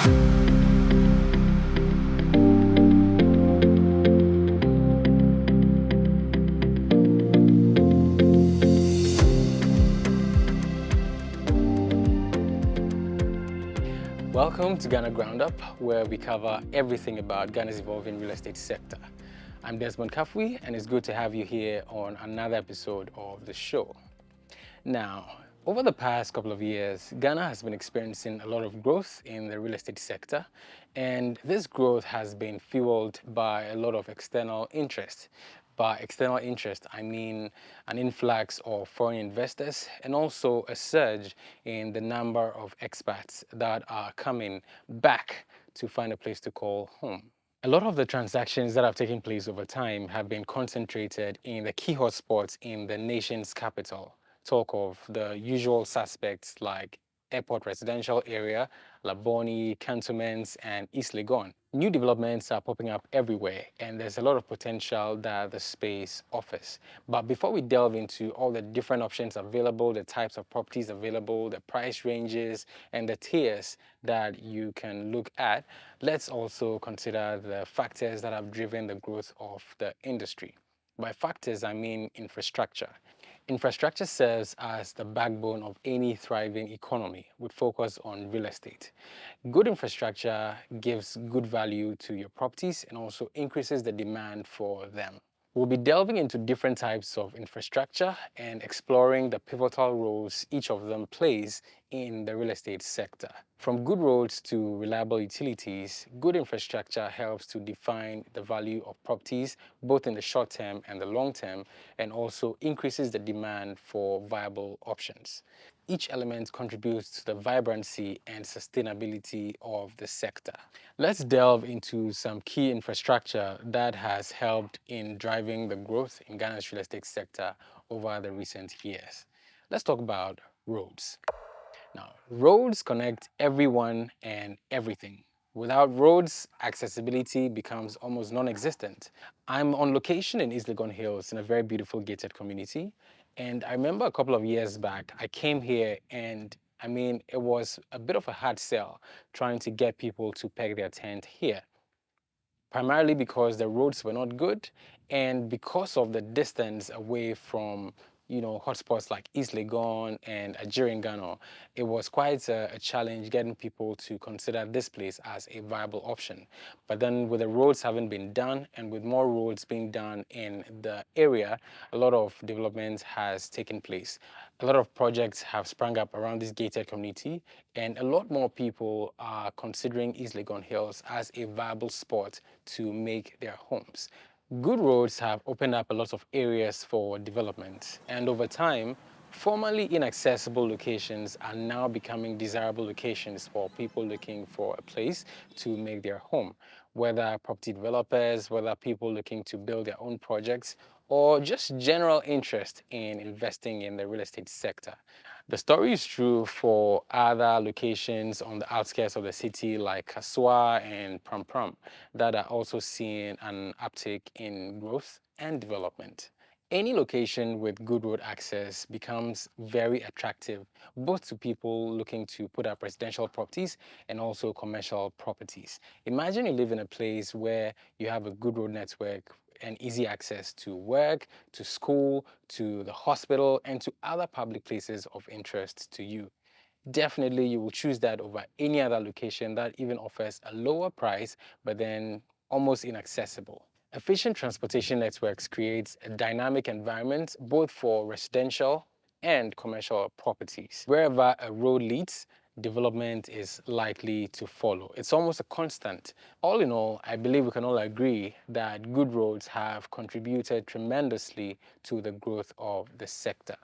Welcome to Ghana Ground Up, where we cover everything about Ghana's evolving real estate sector. I'm Desmond Kafui, and it's good to have you here on another episode of the show. Now, over the past couple of years, Ghana has been experiencing a lot of growth in the real estate sector, and this growth has been fueled by a lot of external interest. By external interest, I mean an influx of foreign investors and also a surge in the number of expats that are coming back to find a place to call home. A lot of the transactions that have taken place over time have been concentrated in the key hotspots in the nation's capital. Talk of the usual suspects like Airport Residential Area, Laboni, Cantonments, and East Legon. New developments are popping up everywhere, and there's a lot of potential that the space offers. But before we delve into all the different options available, the types of properties available, the price ranges, and the tiers that you can look at, let's also consider the factors that have driven the growth of the industry. By factors, I mean infrastructure. Infrastructure serves as the backbone of any thriving economy with focus on real estate. Good infrastructure gives good value to your properties and also increases the demand for them. We'll be delving into different types of infrastructure and exploring the pivotal roles each of them plays in the real estate sector. From good roads to reliable utilities, good infrastructure helps to define the value of properties both in the short term and the long term, and also increases the demand for viable options. Each element contributes to the vibrancy and sustainability of the sector. Let's delve into some key infrastructure that has helped in driving the growth in Ghana's real estate sector over the recent years. Let's talk about roads. Now, roads connect everyone and everything. Without roads, accessibility becomes almost non-existent. I'm on location in East Legon Hills in a very beautiful gated community. And I remember a couple of years back, I came here and it was a bit of a hard sell trying to get people to peg their tent here, primarily because the roads were not good and because of the distance away from hotspots like East Legon and Ajiri Ngano. It was quite a challenge getting people to consider this place as a viable option. But then with the roads having been done and with more roads being done in the area, a lot of development has taken place. A lot of projects have sprung up around this gated community, and a lot more people are considering East Legon Hills as a viable spot to make their homes. Good roads have opened up a lot of areas for development, and over time, formerly inaccessible locations are now becoming desirable locations for people looking for a place to make their home, whether property developers, whether people looking to build their own projects, or just general interest in investing in the real estate sector. The story is true for other locations on the outskirts of the city like Kaswa and Pram Pram that are also seeing an uptick in growth and development. Any location with good road access becomes very attractive both to people looking to put up residential properties and also commercial properties. Imagine you live in a place where you have a good road network and easy access to work, to school, to the hospital, and to other public places of interest to you. Definitely, you will choose that over any other location that even offers a lower price, but then almost inaccessible. Efficient transportation networks creates a dynamic environment both for residential and commercial properties. Wherever a road leads, development is likely to follow. It's almost a constant. All in all, I believe we can all agree that good roads have contributed tremendously to the growth of the sector.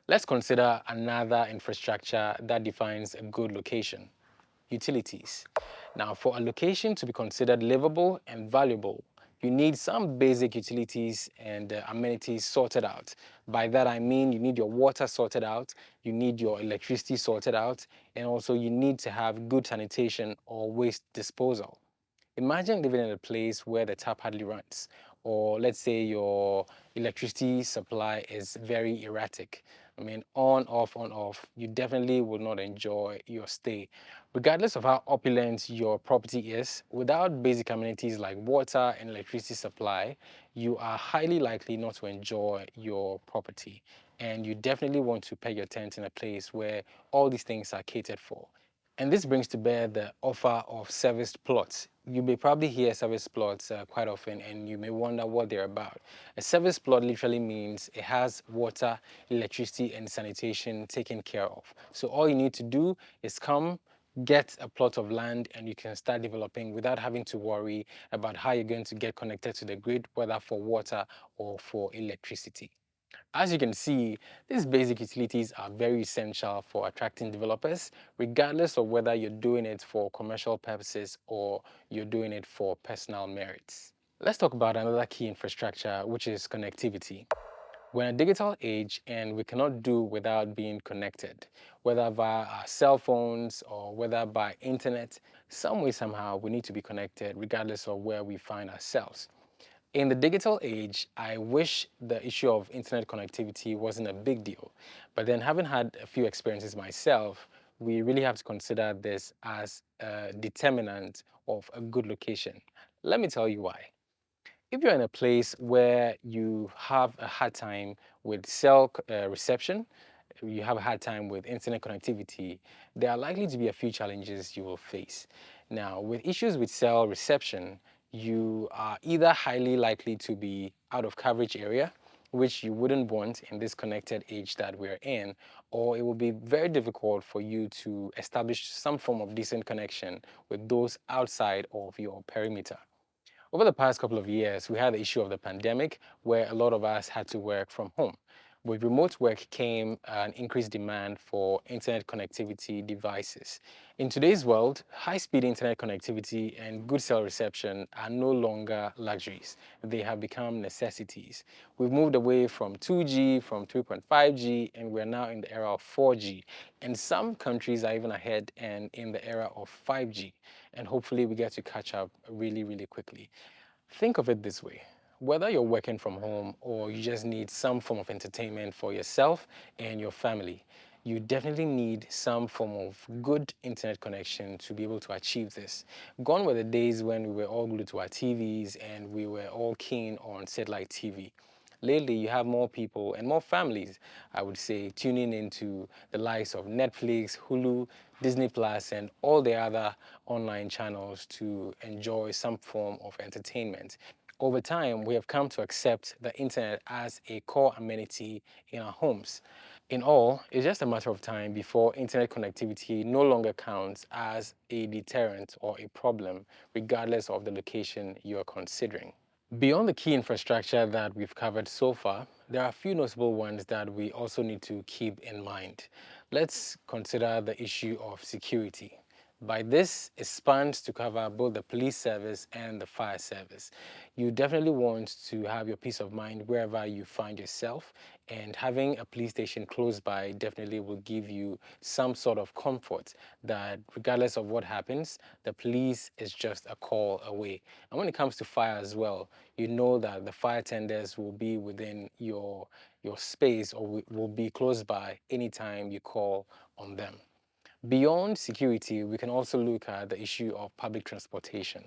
Let's consider another infrastructure that defines a good location: utilities. Now, for a location to be considered livable and valuable, you need some basic utilities and amenities sorted out. By that, I mean you need your water sorted out, you need your electricity sorted out, and also you need to have good sanitation or waste disposal. Imagine living in a place where the tap hardly runs, or let's say your electricity supply is very erratic. On, off, on, off. You definitely will not enjoy your stay. Regardless of how opulent your property is, without basic amenities like water and electricity supply, you are highly likely not to enjoy your property. And you definitely want to peg your tent in a place where all these things are catered for. And this brings to bear the offer of serviced plots. You may probably hear service plots quite often, and you may wonder what they're about. A service plot literally means it has water, electricity, and sanitation taken care of. So all you need to do is come, get a plot of land, and you can start developing without having to worry about how you're going to get connected to the grid, whether for water or for electricity. As you can see, these basic utilities are very essential for attracting developers, regardless of whether you're doing it for commercial purposes or you're doing it for personal merits. Let's talk about another key infrastructure, which is connectivity. We're in a digital age and we cannot do without being connected, whether via our cell phones or whether by internet. Some way, somehow, we need to be connected regardless of where we find ourselves. In the digital age, I wish the issue of internet connectivity wasn't a big deal. But then, having had a few experiences myself, we really have to consider this as a determinant of a good location. Let me tell you why. If you're in a place where you have a hard time with cell reception, you have a hard time with internet connectivity, there are likely to be a few challenges you will face. Now, with issues with cell reception, you are either highly likely to be out of coverage area, which you wouldn't want in this connected age that we're in, or it will be very difficult for you to establish some form of decent connection with those outside of your perimeter. Over the past couple of years, we had the issue of the pandemic where a lot of us had to work from home. With remote work came an increased demand for internet connectivity devices. In today's world, high-speed internet connectivity and good cell reception are no longer luxuries. They have become necessities. We've moved away from 2G, from 3.5G, and we're now in the era of 4G. And some countries are even ahead and in the era of 5G. And hopefully we get to catch up really, really quickly. Think of it this way. Whether you're working from home or you just need some form of entertainment for yourself and your family, you definitely need some form of good internet connection to be able to achieve this. Gone were the days when we were all glued to our TVs and we were all keen on satellite TV. Lately, you have more people and more families, I would say, tuning into the likes of Netflix, Hulu, Disney Plus, and all the other online channels to enjoy some form of entertainment. Over time, we have come to accept the internet as a core amenity in our homes. In all, it's just a matter of time before internet connectivity no longer counts as a deterrent or a problem, regardless of the location you are considering. Beyond the key infrastructure that we've covered so far, there are a few notable ones that we also need to keep in mind. Let's consider the issue of security. By this, it spans to cover both the police service and the fire service. You definitely want to have your peace of mind wherever you find yourself, and having a police station close by definitely will give you some sort of comfort that regardless of what happens, the police is just a call away. And when it comes to fire as well, you know that the fire tenders will be within your space or will be close by anytime you call on them. Beyond security, we can also look at the issue of public transportation.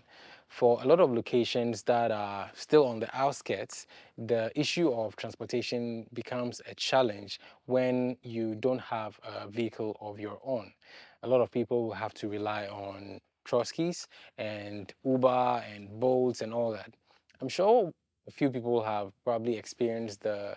For a lot of locations that are still on the outskirts, the issue of transportation becomes a challenge when you don't have a vehicle of your own. A lot of people will have to rely on Troskis and Uber and Bolts and all that. I'm sure a few people have probably experienced the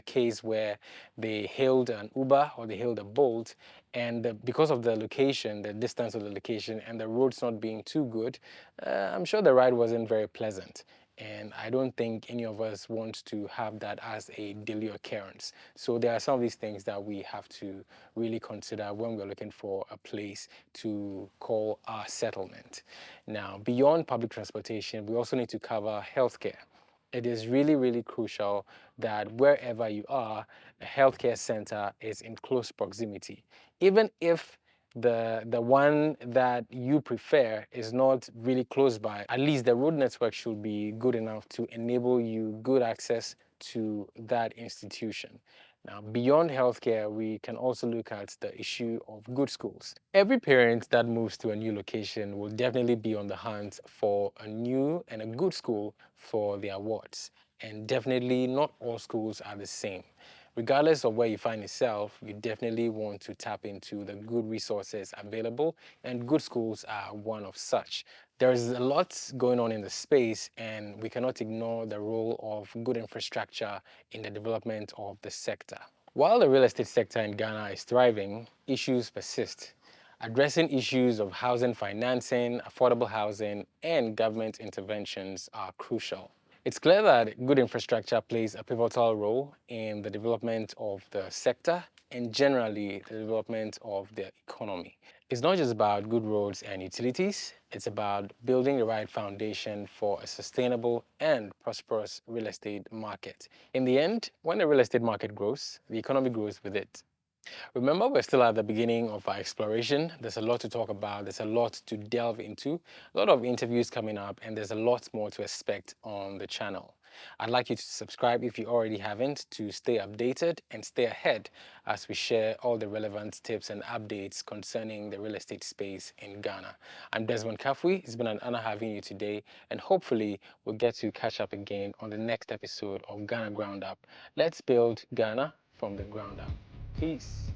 case where they hailed an Uber or they hailed a Bolt, and because of the location, the distance of the location, and the roads not being too good, I'm sure the ride wasn't very pleasant. And I don't think any of us want to have that as a daily occurrence. So there are some of these things that we have to really consider when we're looking for a place to call our settlement. Now, beyond public transportation, we also need to cover healthcare. It is really, really crucial that wherever you are, a healthcare center is in close proximity. Even if the one that you prefer is not really close by, at least the road network should be good enough to enable you good access to that institution. Now, beyond healthcare, we can also look at the issue of good schools. Every parent that moves to a new location will definitely be on the hunt for a new and a good school for their wards. And definitely not all schools are the same. Regardless of where you find yourself, you definitely want to tap into the good resources available, and good schools are one of such. There's a lot going on in the space, and we cannot ignore the role of good infrastructure in the development of the sector. While the real estate sector in Ghana is thriving, issues persist. Addressing issues of housing financing, affordable housing, and government interventions are crucial. It's clear that good infrastructure plays a pivotal role in the development of the sector and generally the development of the economy. It's not just about good roads and utilities, it's about building the right foundation for a sustainable and prosperous real estate market. In the end, when the real estate market grows, the economy grows with it. Remember, we're still at the beginning of our exploration. There's a lot to talk about, there's a lot to delve into, a lot of interviews coming up, and there's a lot more to expect on the channel. I'd like you to subscribe if you already haven't to stay updated and stay ahead as we share all the relevant tips and updates concerning the real estate space in Ghana. I'm Desmond Kafui. It's been an honor having you today, and hopefully we'll get to catch up again on the next episode of Ghana Ground Up. Let's build Ghana from the ground up. Peace.